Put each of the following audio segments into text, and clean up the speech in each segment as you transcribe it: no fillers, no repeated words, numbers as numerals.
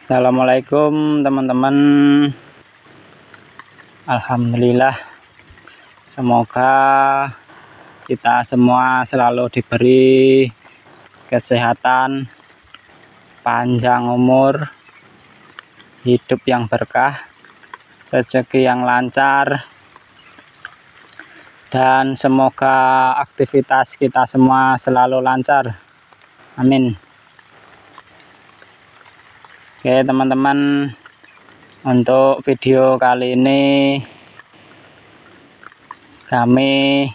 Assalamualaikum teman-teman. Alhamdulillah, semoga kita semua selalu diberi kesehatan, panjang umur, hidup yang berkah, rezeki yang lancar, dan semoga aktivitas kita semua selalu lancar. Amin. Oke teman-teman, untuk video kali ini kami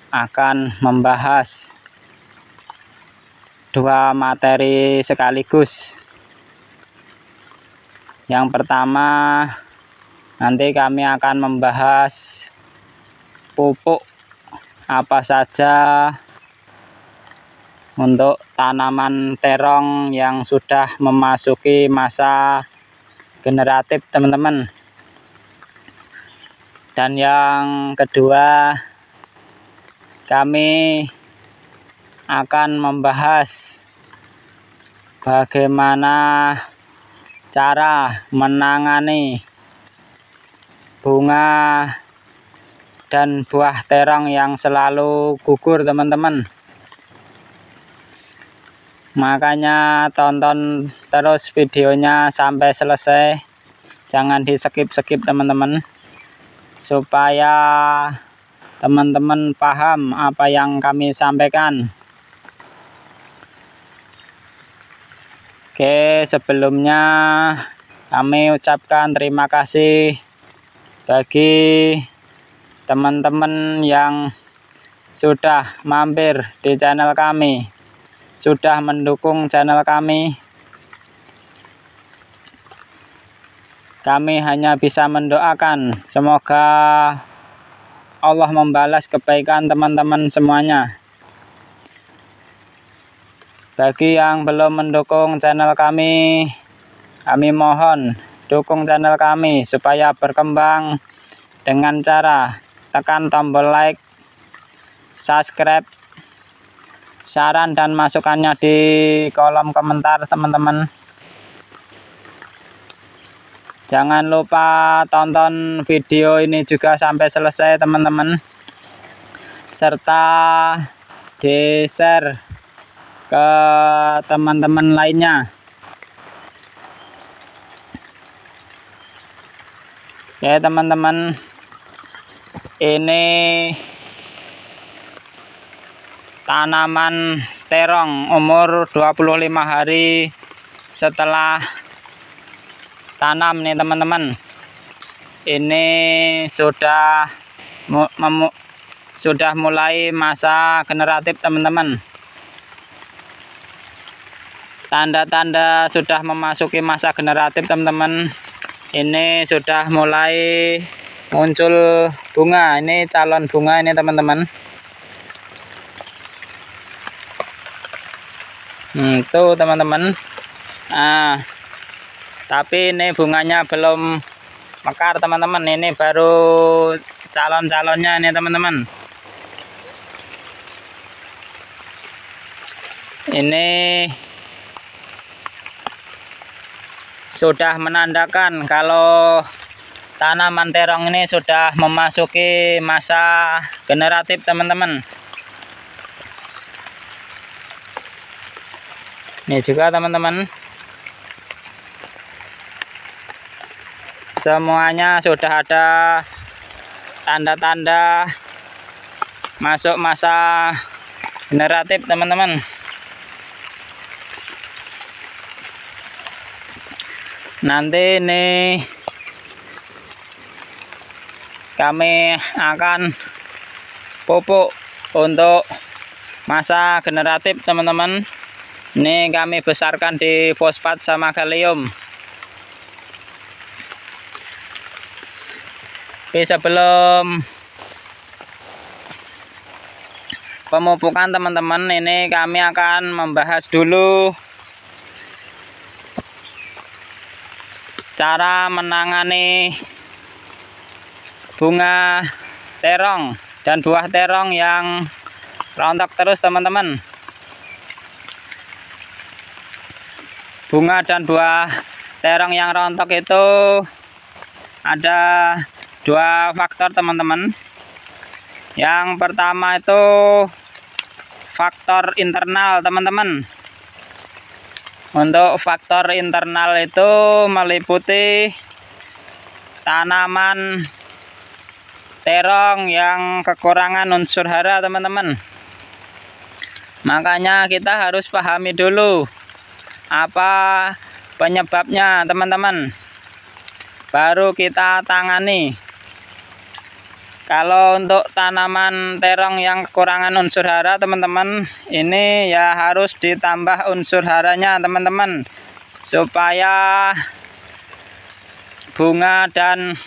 akan membahas dua materi sekaligus. Yang pertama, nanti kami akan membahas pupuk apa saja untuk tanaman terong yang sudah memasuki masa generatif teman-teman. Dan yang kedua, kami akan membahas bagaimana cara menangani bunga dan buah terong yang selalu gugur teman-teman. Makanya tonton terus videonya sampai selesai, jangan di skip teman-teman, supaya teman-teman paham apa yang kami sampaikan. Oke, sebelumnya kami ucapkan terima kasih bagi teman-teman yang sudah mampir di channel kami, sudah mendukung channel kami. Kami hanya bisa mendoakan semoga Allah membalas kebaikan teman-teman semuanya. Bagi yang belum mendukung channel kami mohon dukung channel kami supaya berkembang dengan cara tekan tombol like, subscribe, saran dan masukannya di kolom komentar teman-teman. Jangan lupa tonton video ini juga sampai selesai teman-teman, serta di-share ke teman-teman lainnya. Ya teman-teman, ini tanaman terong umur 25 hari setelah tanam nih teman-teman. Ini sudah mulai masa generatif teman-teman. Tanda-tanda sudah memasuki masa generatif teman-teman. Ini sudah mulai muncul bunga. Ini calon bunga ini teman-teman. Tuh teman-teman. Nah, tapi ini bunganya belum mekar teman-teman. Ini baru calon-calonnya ini teman-teman. Ini sudah menandakan kalau tanaman terong ini sudah memasuki masa generatif teman-teman. Ini juga teman-teman, semuanya sudah ada tanda-tanda masuk masa generatif teman-teman. Nanti ini kami akan pupuk untuk masa generatif teman-teman. Ini kami besarkan di fosfat sama kalium. Tapi sebelum pemupukan teman-teman, ini kami akan membahas dulu cara menangani bunga terong dan buah terong yang rontok terus teman-teman. Bunga dan buah terong yang rontok itu ada 2 faktor teman-teman. Yang pertama itu faktor internal teman-teman. Untuk faktor internal itu meliputi tanaman terong yang kekurangan unsur hara teman-teman. Makanya kita harus pahami dulu apa penyebabnya teman-teman, baru kita tangani. Kalau untuk tanaman terong yang kekurangan unsur hara teman-teman, ini ya harus ditambah unsur haranya teman-teman, supaya bunga dan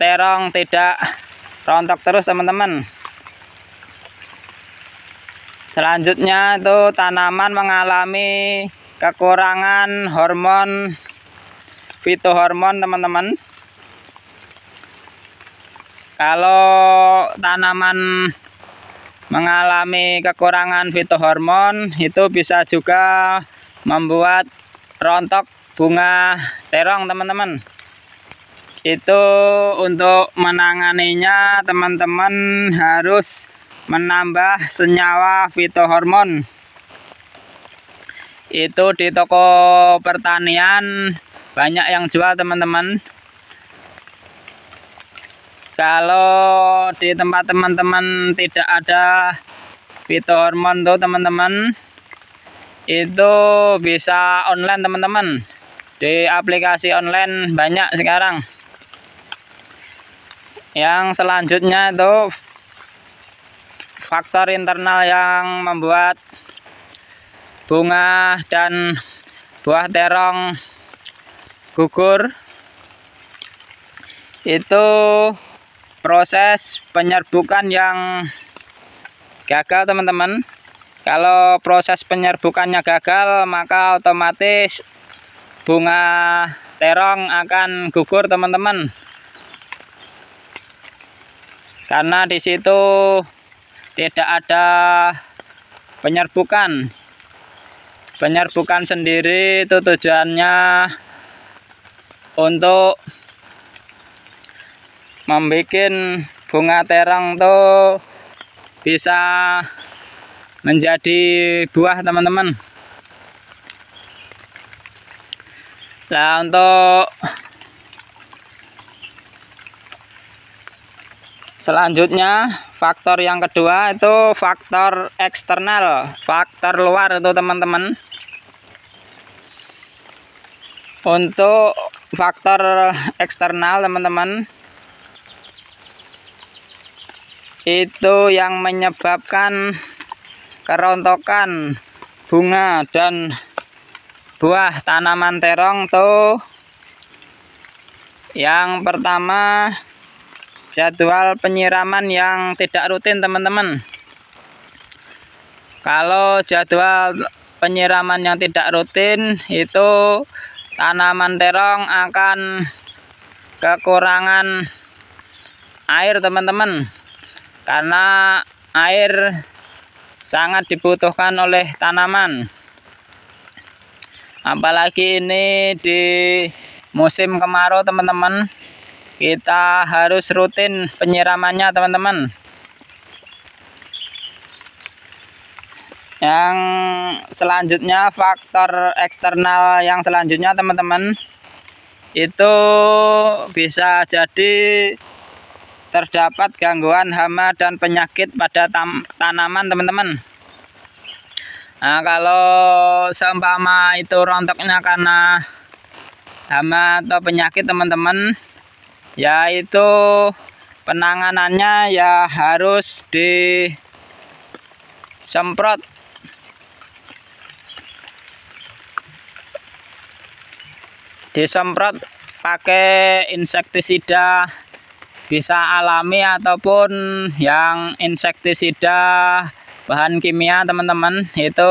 terong tidak rontok terus teman-teman. Selanjutnya itu tanaman mengalami kekurangan hormon fitohormon teman-teman. Kalau tanaman mengalami kekurangan fitohormon itu bisa juga membuat rontok bunga terong teman-teman. Itu untuk menanganinya teman-teman harus menambah senyawa fitohormon. Itu di toko pertanian banyak yang jual teman-teman. Kalau di tempat teman-teman tidak ada fitohormon tuh teman-teman, itu bisa online teman-teman. Di aplikasi online banyak sekarang. Yang selanjutnya itu faktor internal yang membuat bunga dan buah terong gugur, itu proses penyerbukan yang gagal teman-teman. Kalau proses penyerbukannya gagal, maka otomatis bunga terong akan gugur teman-teman, karena di situ tidak ada penyerbukan. Penyerbukan sendiri itu tujuannya untuk membuat bunga terong tuh bisa menjadi buah teman-teman. Nah, untuk selanjutnya faktor yang kedua itu faktor eksternal, faktor luar itu teman-teman. Untuk faktor eksternal teman-teman, itu yang menyebabkan kerontokan bunga dan buah tanaman terong tuh, yang pertama jadwal penyiraman yang tidak rutin teman-teman. Kalau jadwal penyiraman yang tidak rutin, itu tanaman terong akan kekurangan air teman-teman, karena air sangat dibutuhkan oleh tanaman. Apalagi ini di musim kemarau teman-teman, kita harus rutin penyiramannya teman-teman. Yang selanjutnya faktor eksternal yang selanjutnya teman-teman, itu bisa jadi terdapat gangguan hama dan penyakit pada tanaman teman-teman. Nah, kalau seumpama itu rontoknya karena hama atau penyakit teman-teman, yaitu penanganannya ya harus disemprot pakai insektisida, bisa alami ataupun yang insektisida bahan kimia teman-teman. Itu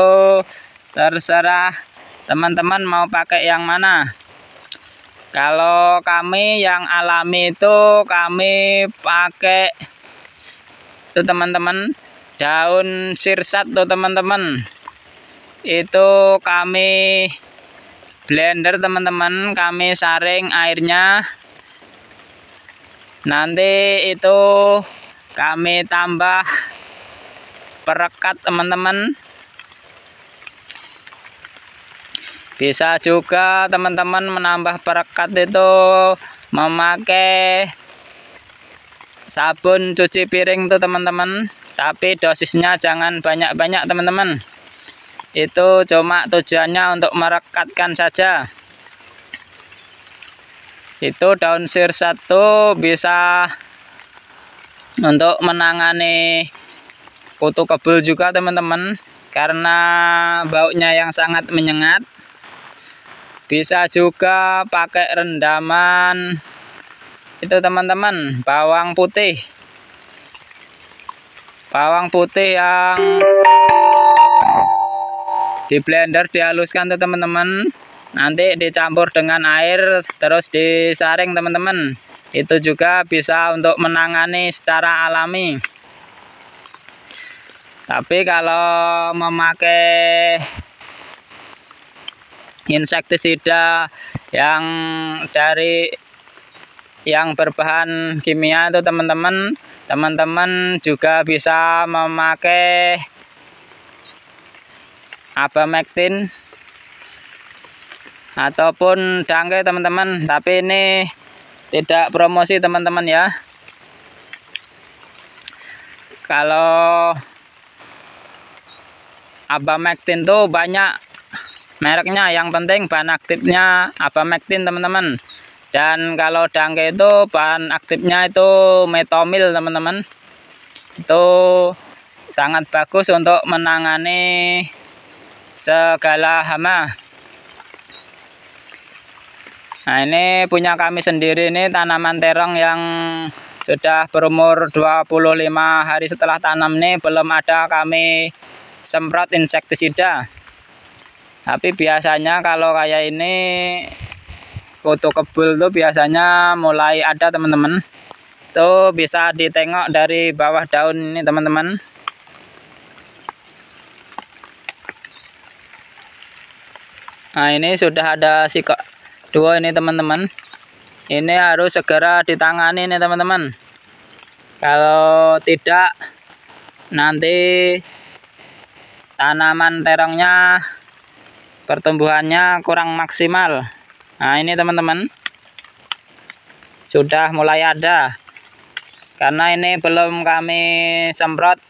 terserah teman-teman mau pakai yang mana. Kalau kami yang alami itu kami pakai itu teman-teman, daun sirsat tuh teman-teman. Itu kami blender teman-teman, kami saring airnya. Nanti itu kami tambah perekat teman-teman. Bisa juga teman-teman menambah perekat itu memakai sabun cuci piring tuh teman-teman, tapi dosisnya jangan banyak-banyak teman-teman. Itu cuma tujuannya untuk merekatkan saja. Itu daun sir 1 bisa untuk menangani kutu kebul juga teman-teman, karena baunya yang sangat menyengat. Bisa juga pakai rendaman itu teman-teman, bawang putih yang di blender dihaluskan tuh teman-teman, nanti dicampur dengan air terus disaring teman-teman. Itu juga bisa untuk menangani secara alami. Tapi kalau memakai insektisida yang berbahan kimia itu teman-teman juga bisa memakai Abamectin ataupun Dangke teman-teman, tapi ini tidak promosi teman-teman ya. Kalau Abamectin tuh banyak mereknya, yang penting bahan aktifnya Abamectin teman-teman. Dan kalau Dangke itu bahan aktifnya itu metomil teman-teman. Itu sangat bagus untuk menangani segala hama. Nah, ini punya kami sendiri, ini tanaman terong yang sudah berumur 25 hari setelah tanam, nih belum ada kami semprot insektisida. Tapi biasanya kalau kayak ini kutu kebul tuh biasanya mulai ada teman-teman. Tuh bisa ditengok dari bawah daun ini teman-teman. Nah, ini sudah ada sikok 2 ini teman-teman. Ini harus segera ditangani nih teman-teman. Kalau tidak nanti tanaman terongnya pertumbuhannya kurang maksimal. Nah, ini teman-teman sudah mulai ada, karena ini belum kami semprot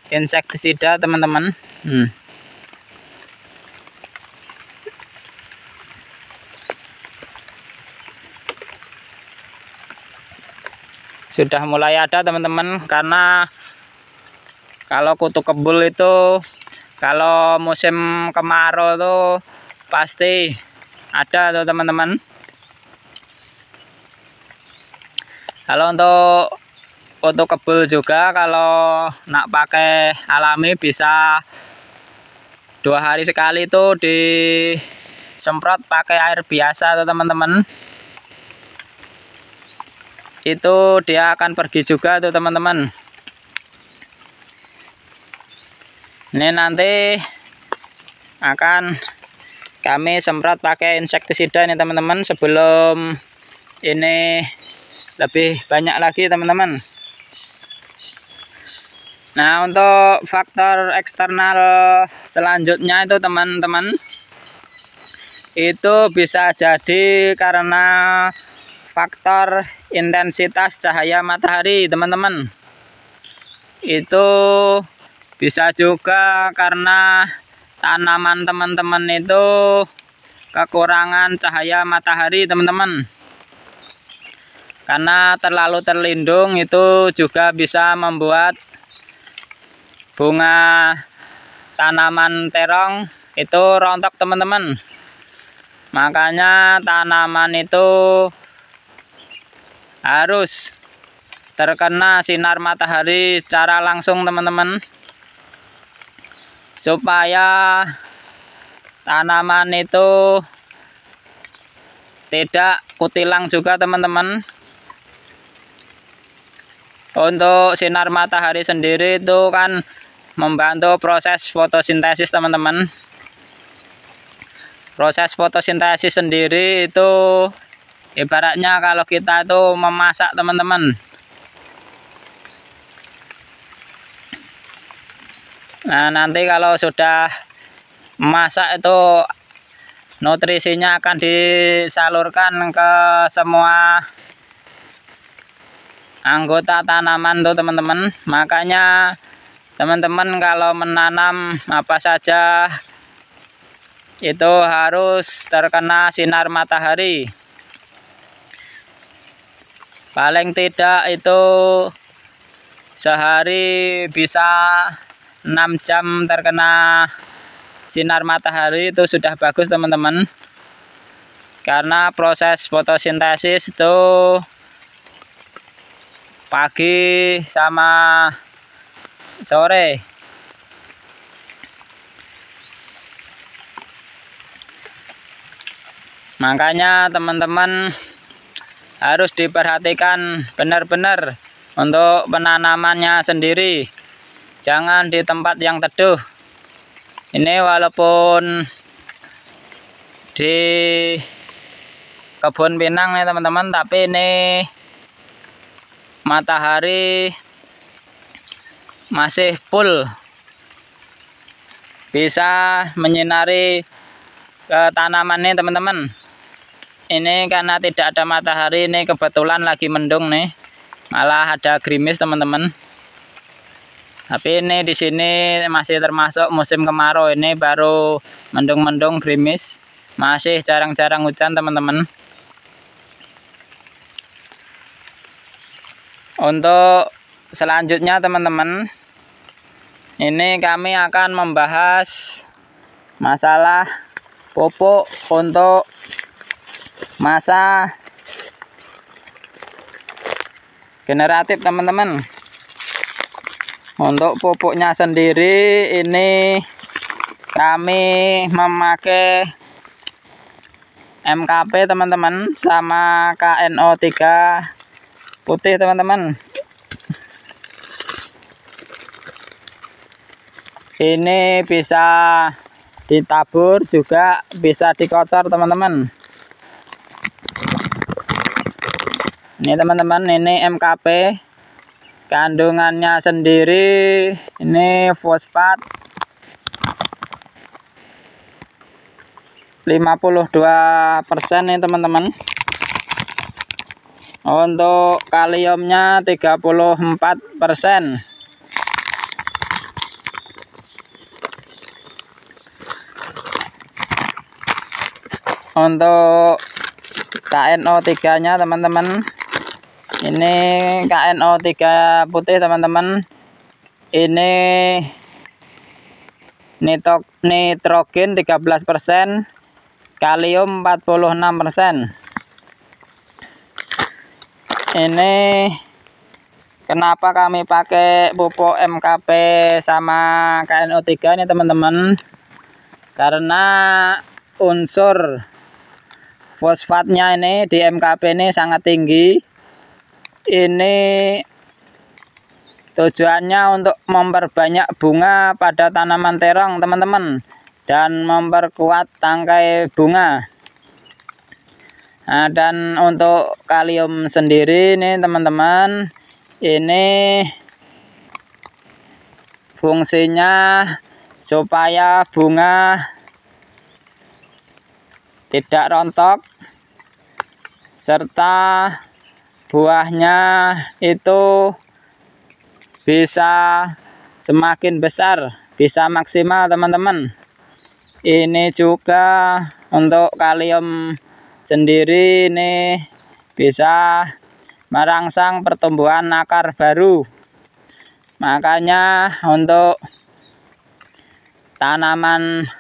insektisida teman-teman. Sudah mulai ada teman-teman, karena kalau kutu kebul itu kalau musim kemarau tuh pasti ada tuh teman-teman. Kalau untuk kutu kebul juga, kalau nak pakai alami bisa 2 hari sekali tuh disemprot pakai air biasa tuh teman-teman. Itu dia akan pergi juga tuh teman-teman. Ini nanti akan kami semprot pakai insektisida ini teman-teman, sebelum ini lebih banyak lagi teman-teman. Nah, untuk faktor eksternal selanjutnya itu teman-teman, itu bisa jadi karena faktor intensitas cahaya matahari teman-teman. Itu bisa juga karena tanaman teman-teman itu kekurangan cahaya matahari teman-teman. Karena terlalu terlindung, itu juga bisa membuat bunga tanaman terong itu rontok teman-teman. Makanya tanaman itu harus terkena sinar matahari secara langsung teman-teman, supaya tanaman itu tidak kutilang juga teman-teman. Untuk sinar matahari sendiri itu kan membantu proses fotosintesis teman-teman. Proses fotosintesis sendiri itu ibaratnya kalau kita itu memasak, teman-teman. Nah, nanti kalau sudah memasak itu nutrisinya akan disalurkan ke semua anggota tanaman tuh, teman-teman. Makanya teman-teman kalau menanam apa saja itu harus terkena sinar matahari. Paling tidak itu sehari bisa 6 jam terkena sinar matahari, itu sudah bagus, teman-teman. Karena proses fotosintesis itu pagi sama sore. Makanya teman-teman harus diperhatikan benar-benar untuk penanamannya sendiri. Jangan di tempat yang teduh. Ini walaupun di kebun pinang nih, teman-teman, tapi ini matahari masih full, bisa menyinari ke tanaman nih, teman-teman. Ini karena tidak ada matahari, ini kebetulan lagi mendung nih, malah ada gerimis, teman-teman. Tapi ini di sini masih termasuk musim kemarau, ini baru mendung-mendung gerimis, masih jarang-jarang hujan, teman-teman. Untuk selanjutnya, teman-teman, ini kami akan membahas masalah pupuk untuk masa generatif, teman-teman. Untuk pupuknya sendiri ini kami memakai MKP, teman-teman, sama KNO3 putih, teman-teman. Ini bisa ditabur juga bisa dikocor, teman-teman. Ini, teman-teman, ini MKP. Kandungannya sendiri ini fosfat 52% nih, teman-teman. Untuk kaliumnya 34%. Untuk KNO3 nya, teman-teman, ini KNO3 putih, teman-teman, ini nitrogen 13%, kalium 46%. Ini kenapa kami pakai pupuk MKP sama KNO3 ini, teman-teman? Karena unsur fosfatnya ini di MKP ini sangat tinggi. Ini tujuannya untuk memperbanyak bunga pada tanaman terong, teman-teman, dan memperkuat tangkai bunga. Nah, dan untuk kalium sendiri nih, teman-teman, ini fungsinya supaya bunga tidak rontok, serta buahnya itu bisa semakin besar, bisa maksimal, teman-teman. Ini juga untuk kalium sendiri ini bisa merangsang pertumbuhan akar baru. Makanya untuk tanaman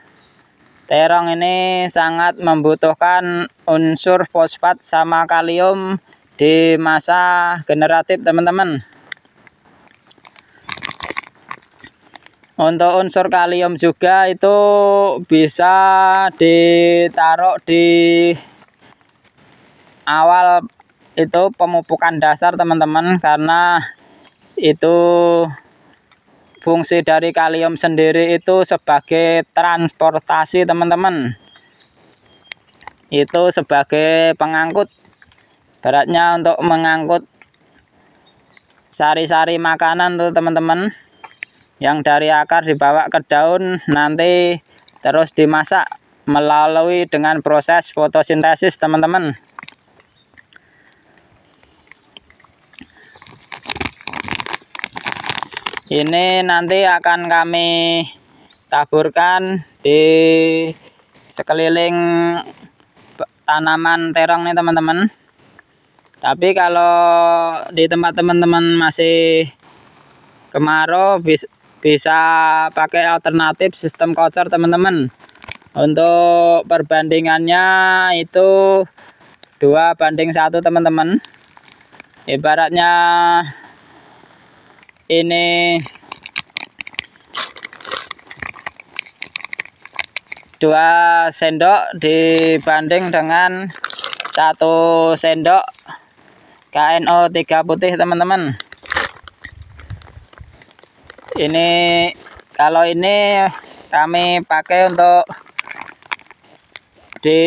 terong ini sangat membutuhkan unsur fosfat sama kalium di masa generatif, teman-teman. Untuk unsur kalium juga itu bisa ditaruh di awal itu pemupukan dasar, teman-teman, karena itu fungsi dari kalium sendiri itu sebagai transportasi, teman-teman. itu sebagai pengangkut, beratnya untuk mengangkut sari-sari makanan tuh teman-teman, yang dari akar dibawa ke daun, nanti terus dimasak melalui dengan proses fotosintesis teman-teman. Ini nanti akan kami taburkan di sekeliling tanaman terong nih teman-teman. Tapi kalau di tempat teman-teman masih kemarau, bisa pakai alternatif sistem kocer teman-teman. Untuk perbandingannya itu 2:1 teman-teman. Ibaratnya ini 2 sendok dibanding dengan 1 sendok KNO3 putih teman-teman. Ini kalau ini kami pakai untuk di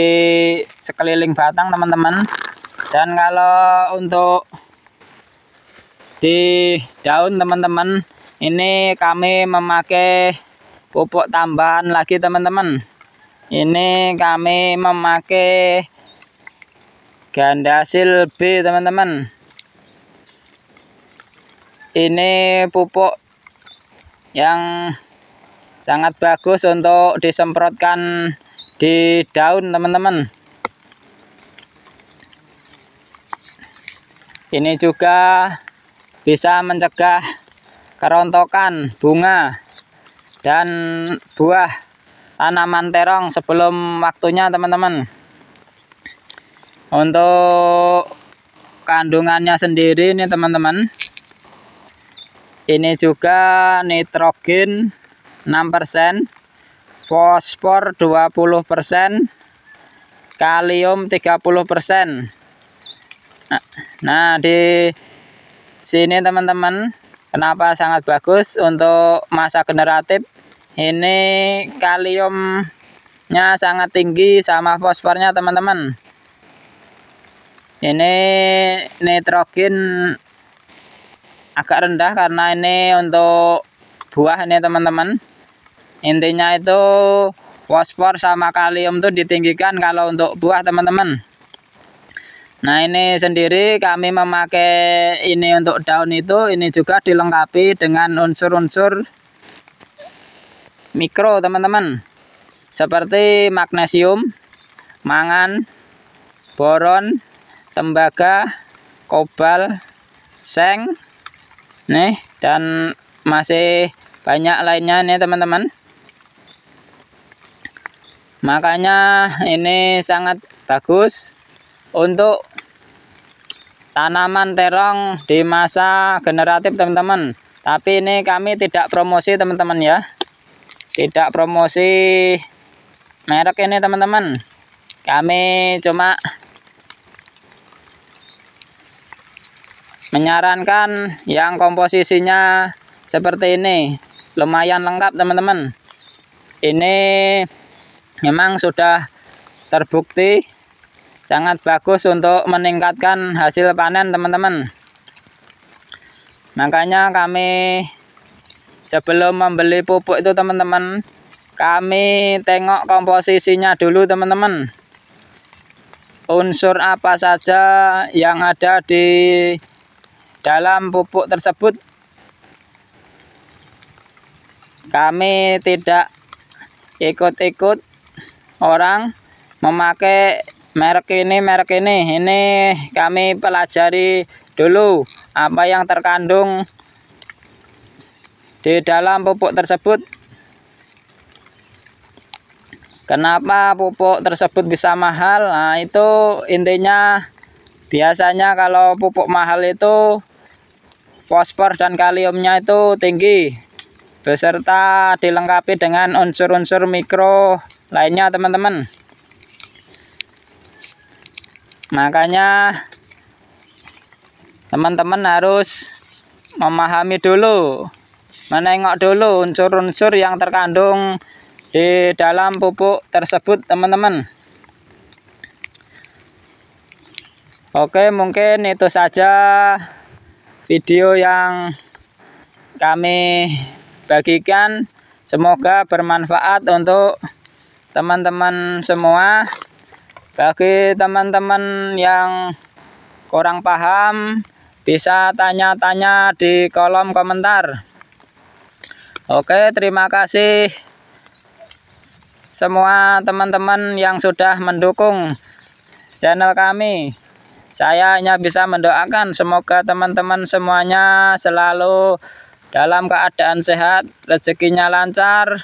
sekeliling batang teman-teman, dan kalau untuk di daun teman-teman, ini kami memakai pupuk tambahan lagi teman-teman. Ini kami memakai Gandasil B teman-teman. Ini pupuk yang sangat bagus untuk disemprotkan di daun teman-teman. Ini juga bisa mencegah kerontokan bunga dan buah tanaman terong sebelum waktunya teman-teman. Untuk kandungannya sendiri nih teman-teman, ini juga nitrogen 6%, fosfor 20%, kalium 30%. Nah, di sini teman-teman, kenapa sangat bagus untuk masa generatif? Ini kaliumnya sangat tinggi sama fosfornya teman-teman. Ini nitrogen agak rendah karena ini untuk buah ini teman-teman. Intinya itu fosfor sama kalium itu ditinggikan kalau untuk buah teman-teman. Nah, ini sendiri kami memakai ini untuk daun itu, ini juga dilengkapi dengan unsur-unsur mikro teman-teman, seperti magnesium, mangan, boron, tembaga, kobal, seng, nih, dan masih banyak lainnya nih teman-teman. Makanya ini sangat bagus untuk tanaman terong di masa generatif teman-teman. Tapi ini kami tidak promosi teman-teman ya, tidak promosi merek ini teman-teman. Kami cuma menyarankan yang komposisinya seperti ini, lumayan lengkap teman-teman. Ini memang sudah terbukti sangat bagus untuk meningkatkan hasil panen teman-teman. Makanya kami sebelum membeli pupuk itu teman-teman, kami tengok komposisinya dulu teman-teman. Unsur apa saja yang ada di dalam pupuk tersebut. Kami tidak ikut-ikut orang memakai merek ini. Ini kami pelajari dulu apa yang terkandung di dalam pupuk tersebut. Kenapa pupuk tersebut bisa mahal? Nah, itu intinya biasanya kalau pupuk mahal itu fosfor dan kaliumnya itu tinggi, beserta dilengkapi dengan unsur-unsur mikro lainnya teman-teman. Makanya teman-teman harus memahami dulu, menengok dulu unsur-unsur yang terkandung di dalam pupuk tersebut teman-teman. Oke, mungkin itu saja video yang kami bagikan. Semoga bermanfaat untuk teman-teman semua. Bagi teman-teman yang kurang paham, bisa tanya-tanya di kolom komentar. Oke, terima kasih semua teman-teman yang sudah mendukung channel kami. Saya hanya bisa mendoakan semoga teman-teman semuanya selalu dalam keadaan sehat, rezekinya lancar,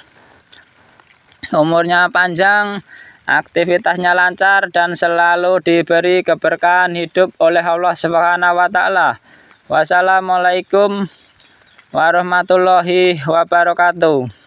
umurnya panjang, aktivitasnya lancar, dan selalu diberi keberkahan hidup oleh Allah Subhanahu wa Ta'ala. Wassalamualaikum warahmatullahi wabarakatuh.